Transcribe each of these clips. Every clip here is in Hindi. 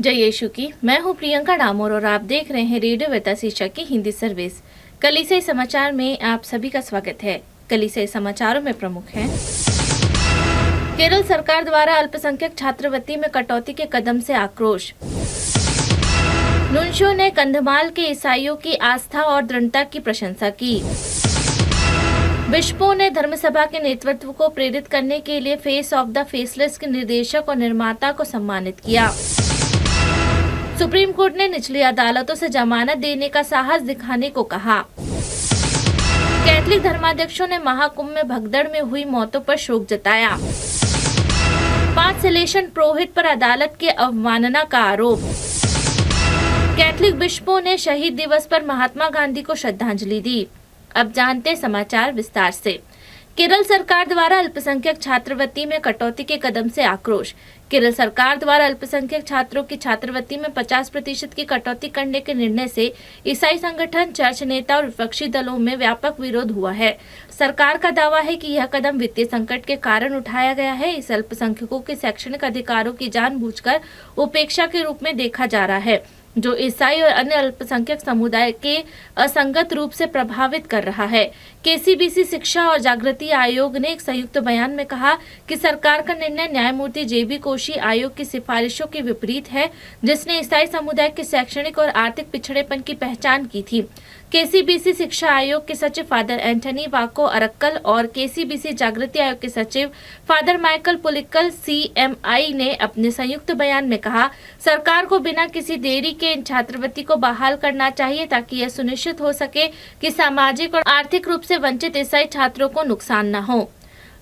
जय यीशु की। मैं हूं प्रियंका डामोर और आप देख रहे हैं रेडियो वेता शीर्षक की हिंदी सर्विस। कलीसिया समाचार में आप सभी का स्वागत है। कलीसिया समाचारों में प्रमुख हैं। केरल सरकार द्वारा अल्पसंख्यक छात्रवृत्ति में कटौती के कदम से आक्रोश। नुनशो ने कंधमाल के ईसाइयों की आस्था और दृढ़ता की प्रशंसा की। बिशपों ने धर्मसभा के नेतृत्व को प्रेरित करने के लिए फेस ऑफ द फेसलेस के निर्देशक और निर्माता को सम्मानित किया। सुप्रीम कोर्ट ने निचली अदालतों से जमानत देने का साहस दिखाने को कहा। कैथलिक धर्माध्यक्षों ने महाकुंभ में भगदड़ में हुई मौतों पर शोक जताया। 5 सेलेशन पुरोहित पर अदालत की अवमानना का आरोप। कैथलिक बिशपों ने शहीद दिवस पर महात्मा गांधी को श्रद्धांजलि दी। अब जानते समाचार विस्तार से। केरल सरकार द्वारा अल्पसंख्यक छात्रवृत्ति में कटौती के कदम से आक्रोश। केरल सरकार द्वारा अल्पसंख्यक छात्रों की छात्रवृत्ति में 50% की कटौती करने के निर्णय से ईसाई संगठन, चर्च नेता और विपक्षी दलों में व्यापक विरोध हुआ है। सरकार का दावा है कि यह कदम वित्तीय संकट के कारण उठाया गया है। इस अल्पसंख्यकों के शैक्षणिक अधिकारों की जानबूझकर उपेक्षा के रूप में देखा जा रहा है, जो ईसाई और अन्य अल्पसंख्यक समुदाय के असंगत रूप से प्रभावित कर रहा है। केसीबीसी शिक्षा और जागृति आयोग ने एक संयुक्त बयान में कहा कि सरकार का निर्णय न्यायमूर्ति जेबी कोशी आयोग की सिफारिशों के विपरीत है, जिसने ईसाई समुदाय के शैक्षणिक और आर्थिक पिछड़ेपन की पहचान की थी। केसीबीसी शिक्षा आयोग के सचिव फादर एंटनी वाको अरक्कल और केसीबीसी जागृति आयोग के सचिव फादर माइकल पुलिकल सीएमआई ने अपने संयुक्त बयान में कहा, सरकार को बिना किसी देरी के इन छात्रवृत्ति को बहाल करना चाहिए ताकि यह सुनिश्चित हो सके कि सामाजिक और आर्थिक रूप से वंचित ईसाई छात्रों को नुकसान न हो।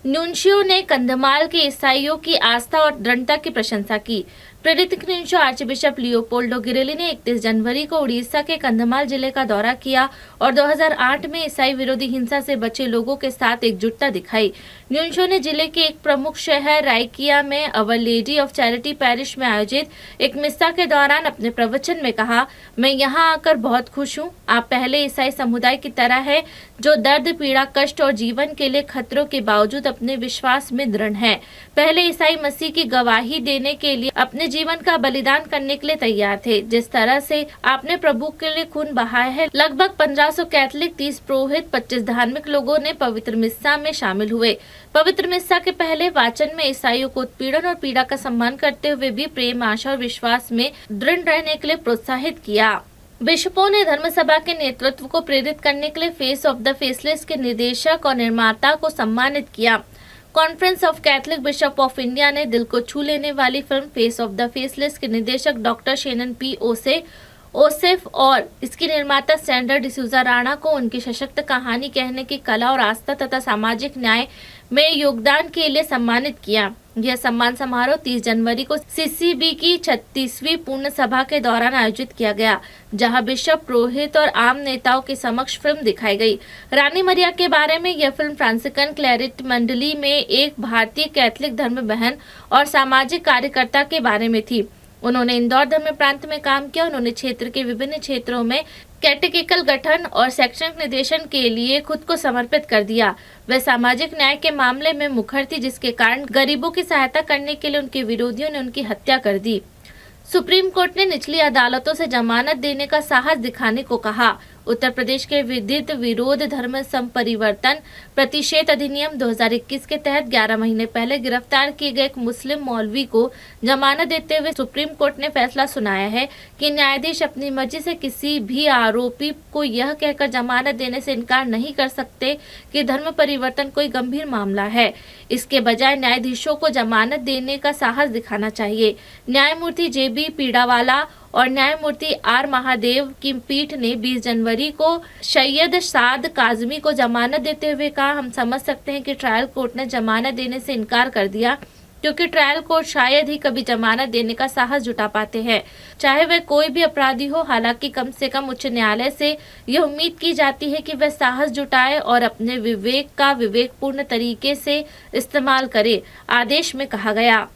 नुनशियो ने कंधमाल के ईसाइयों की आस्था और दृढ़ता की प्रशंसा की। प्रेरित नुनशियो आर्चबिशप लियोपोल्डो गिरेली ने 31 जनवरी को उड़ीसा के कंधमाल जिले का दौरा किया और 2008 में ईसाई विरोधी हिंसा से बचे लोगों के साथ एकजुटता दिखाई। नुनशियो ने जिले के एक प्रमुख शहर रायकिया में अवर लेडी ऑफ चैरिटी पैरिश में आयोजित एक मिस्सा के दौरान अपने प्रवचन में कहा, मैं यहाँ आकर बहुत खुश हूँ। आप पहले ईसाई समुदाय की तरह है जो दर्द, पीड़ा, कष्ट और जीवन के लिए खतरों के बावजूद अपने विश्वास में दृढ़ है। पहले ईसाई मसीह की गवाही देने के लिए अपने जीवन का बलिदान करने के लिए तैयार थे। जिस तरह से आपने प्रभु के लिए खून बहाया है। लगभग 1500 कैथलिक, 30 पुरोहित, 25 धार्मिक लोगों ने पवित्र मिस्सा में शामिल हुए। पवित्र मिस्सा के पहले वाचन में ईसाइयों को उत्पीड़न और पीड़ा का सम्मान करते हुए भी प्रेम, आशा और विश्वास में दृढ़ रहने के लिए प्रोत्साहित किया। बिशपों ने धर्मसभा के नेतृत्व को प्रेरित करने के लिए फेस ऑफ द फेसलेस के निर्देशक और निर्माता को सम्मानित किया। Conference of Catholic bishop of India ने दिल को छू लेने वाली film face of the faceless के निर्देशक डॉक्टर शेनन पी ओसेफ और इसकी निर्माता सैंडर डिसूजा राणा को उनकी सशक्त कहानी कहने की कला और आस्था तथा सामाजिक न्याय में योगदान के लिए सम्मानित किया। यह सम्मान समारोह 30 जनवरी को सीसीबी की 36वीं पूर्ण सभा के दौरान आयोजित किया गया, जहां बिशप, पुरोहित और आम नेताओं के समक्ष फिल्म दिखाई गई। रानी मरिया के बारे में यह फिल्म फ्रांसिकन क्लैरिट मंडली में एक भारतीय कैथलिक धर्म बहन और सामाजिक कार्यकर्ता के बारे में थी। उन्होंने इंदौर धर्म प्रांत में काम किया। उन्होंने क्षेत्र के विभिन्न क्षेत्रों में कैटेकिकल गठन और शैक्षणिक निर्देशन के लिए खुद को समर्पित कर दिया। वह सामाजिक न्याय के मामले में मुखर थी, जिसके कारण गरीबों की सहायता करने के लिए उनके विरोधियों ने उनकी हत्या कर दी। सुप्रीम कोर्ट ने निचली अदालतों से जमानत देने का साहस दिखाने को कहा। उत्तर प्रदेश के विधित विरोध धर्म संपरिवर्तन प्रतिषेध अधिनियम 2021 के तहत 11 महीने पहले गिरफ्तार किए गए एक मुस्लिम मौलवी को जमानत देते हुए सुप्रीम कोर्ट ने फैसला सुनाया है कि न्यायाधीश अपनी मर्जी से किसी भी आरोपी को यह कहकर जमानत देने से इनकार नहीं कर सकते कि धर्म परिवर्तन कोई गंभीर मामला है। इसके बजाय न्यायाधीशों को जमानत देने का साहस दिखाना चाहिए। न्यायमूर्ति जेबी पीड़ावाला और न्यायमूर्ति आर महादेव की पीठ ने 20 जनवरी को सैयद साद काजमी को जमानत देते हुए कहा, हम समझ सकते हैं कि ट्रायल कोर्ट ने जमानत देने से इनकार कर दिया क्योंकि ट्रायल कोर्ट शायद ही कभी जमानत देने का साहस जुटा पाते हैं, चाहे वह कोई भी अपराधी हो। हालांकि कम से कम उच्च न्यायालय से यह उम्मीद की जाती है कि वह साहस जुटाए और अपने विवेक का विवेकपूर्ण तरीके से इस्तेमाल करे, आदेश में कहा गया।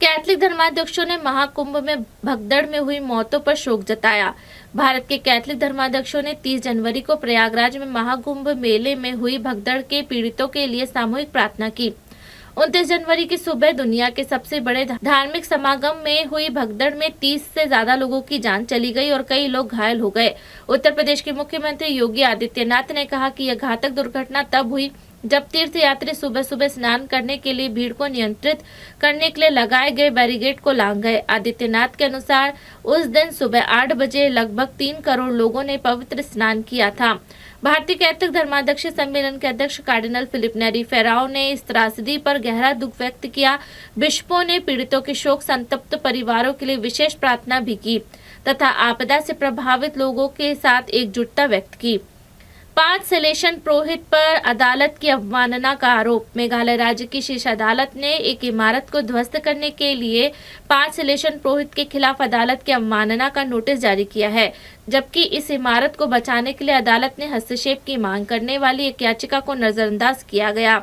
कैथलिक धर्माध्यक्षों ने महाकुंभ में भगदड़ में हुई मौतों पर शोक जताया। भारत के कैथलिक धर्माध्यक्षों ने 30 जनवरी को प्रयागराज में महाकुंभ मेले में हुई भगदड़ के पीड़ितों के लिए सामूहिक प्रार्थना की। 29 जनवरी की सुबह दुनिया के सबसे बड़े धार्मिक समागम में हुई भगदड़ में 30 से ज्यादा लोगों की जान चली गई और कई लोग घायल हो गए। उत्तर प्रदेश के मुख्यमंत्री योगी आदित्यनाथ ने कहा कि यह घातक दुर्घटना तब हुई जब तीर्थयात्री सुबह सुबह स्नान करने के लिए भीड़ को नियंत्रित करने के लिए लगाए गए बैरिकेड को लांघ गए। आदित्यनाथ के अनुसार उस दिन सुबह 8 बजे लगभग 3 करोड़ लोगों ने पवित्र स्नान किया था। भारतीय कैथलिक धर्माध्यक्ष सम्मेलन के अध्यक्ष कार्डिनल फिलिप नेरी फेराओ ने इस त्रासदी पर गहरा दुख व्यक्त किया। बिशपों ने पीड़ितों के शोक संतप्त परिवारों के लिए विशेष प्रार्थना भी की तथा आपदा से प्रभावित लोगों के साथ एकजुटता व्यक्त की। 5 सेलेशन पुरोहित पर अदालत की अवमानना का आरोप। मेघालय राज्य की शीर्ष अदालत ने एक इमारत को ध्वस्त करने के लिए 5 सेलेशन पुरोहित के खिलाफ अदालत की अवमानना का नोटिस जारी किया है, जबकि इस इमारत को बचाने के लिए अदालत ने हस्तक्षेप की मांग करने वाली एक याचिका को नजरअंदाज किया गया।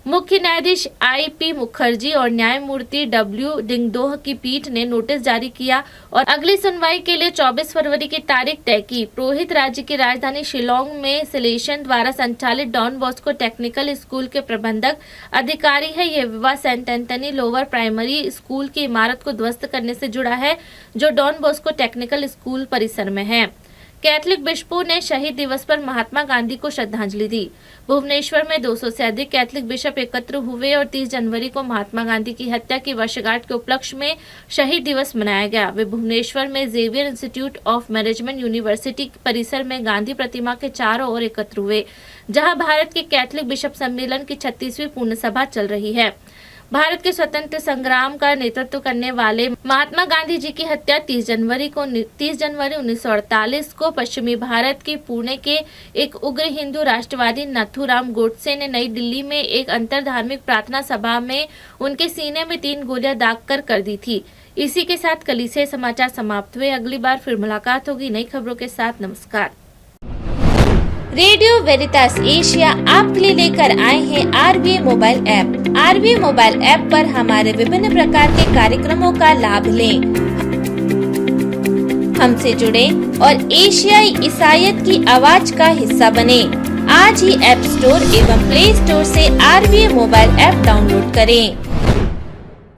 मुख्य न्यायाधीश IP मुखर्जी और न्यायमूर्ति W डिंगडोह की पीठ ने नोटिस जारी किया और अगली सुनवाई के लिए 24 फरवरी की तारीख तय की। पुरोहित राज्य की राजधानी शिलोंग में सेलेशन द्वारा संचालित डॉन बॉस्को टेक्निकल स्कूल के प्रबंधक अधिकारी है। यह विवाद Saint Anthony lower primary school की इमारत को ध्वस्त करने से जुड़ा है, जो डॉन बॉस्को टेक्निकल स्कूल परिसर में है। कैथलिक बिशपों ने शहीद दिवस पर महात्मा गांधी को श्रद्धांजलि दी। भुवनेश्वर में 200 से अधिक कैथलिक बिशप एकत्र हुए और 30 जनवरी को महात्मा गांधी की हत्या की वर्षगांठ के उपलक्ष्य में शहीद दिवस मनाया गया। वे भुवनेश्वर में Xavier Institute of Management University परिसर में गांधी प्रतिमा के चारों ओर एकत्र हुए, जहां भारत के कैथलिक बिशप सम्मेलन की 36वीं पूर्ण सभा चल रही है। भारत के स्वतंत्र संग्राम का नेतृत्व करने वाले महात्मा गांधी जी की हत्या 30 जनवरी 1948 को पश्चिमी भारत के पुणे के एक उग्र हिंदू राष्ट्रवादी नाथूराम गोडसे ने नई दिल्ली में एक अंतर धार्मिक प्रार्थना सभा में उनके सीने में 3 गोलियां दागकर कर दी थी। इसी के साथ कलीसिया समाचार समाप्त हुए। अगली बार फिर मुलाकात होगी नई खबरों के साथ। नमस्कार। रेडियो वेरितास एशिया आपके लिए लेकर आए हैं RVA mobile app. RVA mobile app पर हमारे विभिन्न प्रकार के कार्यक्रमों का लाभ लें, हमसे जुड़े और एशियाई ईसाईयत की आवाज का हिस्सा बने। आज ही ऐप स्टोर एवं प्ले स्टोर से RVA मोबाइल ऐप डाउनलोड करें।